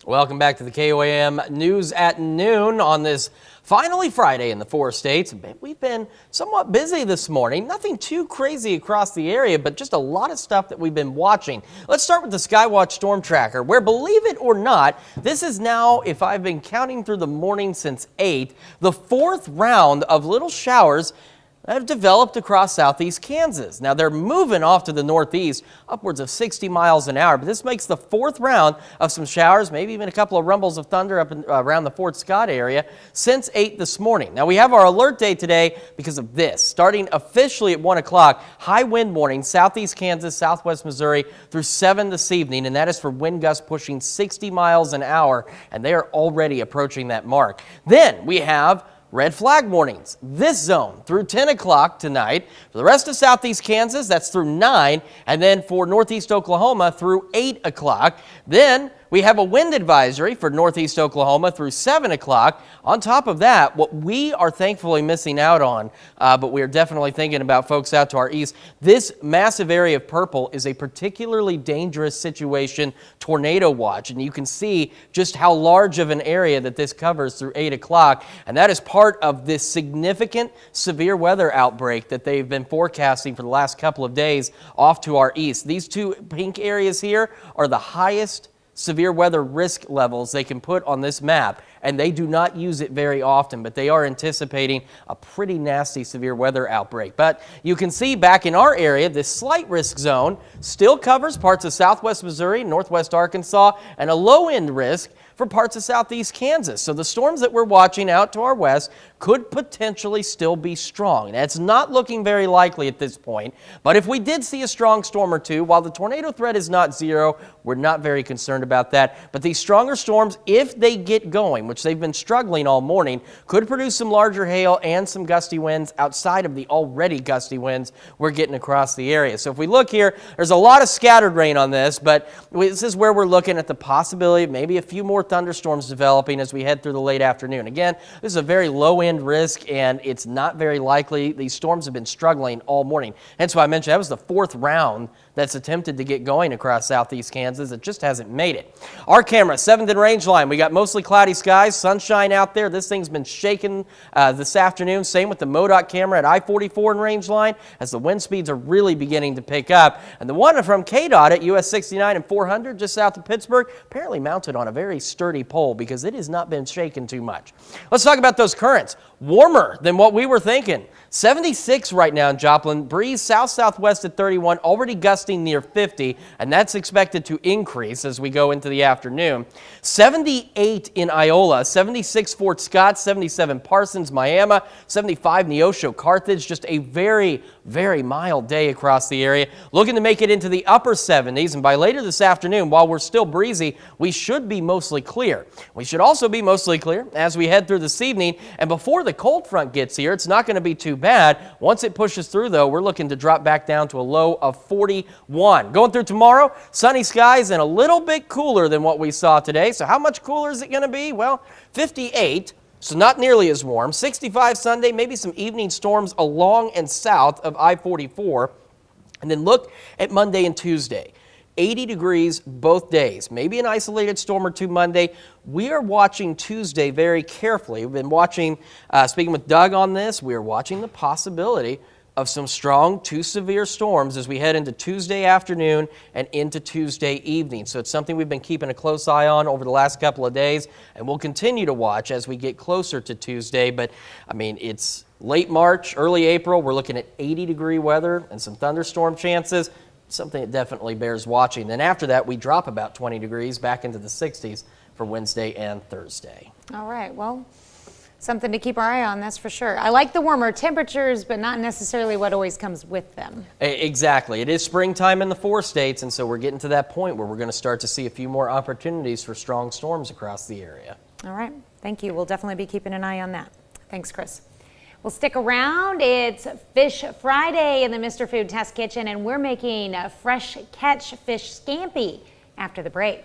Welcome back to the KOAM News at Noon on this finally Friday in the 4 states. We've been somewhat busy this morning. Nothing too crazy across the area, but just a lot of stuff that we've been watching. Let's start with the Skywatch Storm Tracker, where, believe it or not, this is now, if I've been counting through the morning since 8, the 4th round of little showers have developed across southeast Kansas. Now they're moving off to the northeast, upwards of 60 miles an hour, but this makes the 4th round of some showers, maybe even a couple of rumbles of thunder up around the Fort Scott area since 8 this morning. Now we have our alert day today because of this. Starting officially at 1 o'clock, high wind warning, southeast Kansas, southwest Missouri through 7 this evening, and that is for wind gusts pushing 60 miles an hour, and they are already approaching that mark. Then we have red flag warnings, this zone through 10 o'clock tonight. For the rest of southeast Kansas, that's through 9, and then for northeast Oklahoma through 8 o'clock. Then we have a wind advisory for northeast Oklahoma through 7 o'clock. On top of that, what we are thankfully missing out on, but we are definitely thinking about folks out to our east, this massive area of purple is a particularly dangerous situation tornado watch. And you can see just how large of an area that this covers through 8 o'clock. And that is part of this significant severe weather outbreak that they've been forecasting for the last couple of days off to our east. These two pink areas here are the highest severe weather risk levels they can put on this map, and they do not use it very often, but they are anticipating a pretty nasty severe weather outbreak. But you can see back in our area, this slight risk zone still covers parts of southwest Missouri, northwest Arkansas, and a low end risk for parts of southeast Kansas. So the storms that we're watching out to our west could potentially still be strong. That's not looking very likely at this point, but if we did see a strong storm or two, while the tornado threat is not zero, we're not very concerned about that. But these stronger storms, if they get going, which they've been struggling all morning, could produce some larger hail and some gusty winds outside of the already gusty winds we're getting across the area. So if we look here, there's a lot of scattered rain on this, but this is where we're looking at the possibility of maybe a few more thunderstorms developing as we head through the late afternoon. Again, this is a very low-end risk, and it's not very likely. These storms have been struggling all morning. Hence why I mentioned that was the 4th round that's attempted to get going across southeast Kansas. It just hasn't made it. Our camera, 7th and range line. We got mostly cloudy skies, sunshine out there. This thing's been shaking this afternoon. Same with the MoDOT camera at I-44 and range line as the wind speeds are really beginning to pick up. And the one from KDOT at US 69 and 400 just south of Pittsburgh, apparently mounted on a very sturdy pole because it has not been shaken too much. Let's talk about those currents. Warmer than what we were thinking. 76 right now in Joplin. Breeze south-southwest at 31, already gusting near 50, and that's expected to increase as we go into the afternoon. 78 in Iola, 76 Fort Scott, 77 Parsons, Miami, 75 Neosho, Carthage. Just a very, very mild day across the area. Looking to make it into the upper 70s, and by later this afternoon, while we're still breezy, we should be mostly clear. We should also be mostly clear as we head through this evening, and before the cold front gets here, it's not going to be too bad. Once it pushes through, though, we're looking to drop back down to a low of 41. Going through tomorrow, sunny skies and a little bit cooler than what we saw today. So how much cooler is it going to be? Well, 58. So not nearly as warm. 65 Sunday, maybe some evening storms along and south of I-44. And then look at Monday and Tuesday. 80 degrees both days. Maybe an isolated storm or two Monday. We are watching Tuesday very carefully. We've been watching, speaking with Doug on this, we are watching the possibility of some strong to severe storms as we head into Tuesday afternoon and into Tuesday evening. So it's something we've been keeping a close eye on over the last couple of days, and we'll continue to watch as we get closer to Tuesday. But, I mean, it's late March, early April. We're looking at 80-degree weather and some thunderstorm chances. Something that definitely bears watching. Then after that, we drop about 20 degrees back into the 60s for Wednesday and Thursday. All right, well, something to keep our eye on, that's for sure. I like the warmer temperatures, but not necessarily what always comes with them. Exactly. It is springtime in the 4 states, and so we're getting to that point where we're going to start to see a few more opportunities for strong storms across the area. All right, thank you. We'll definitely be keeping an eye on that. Thanks, Chris. Well, stick around. It's Fish Friday in the Mr. Food Test Kitchen, and we're making a fresh catch fish scampi after the break.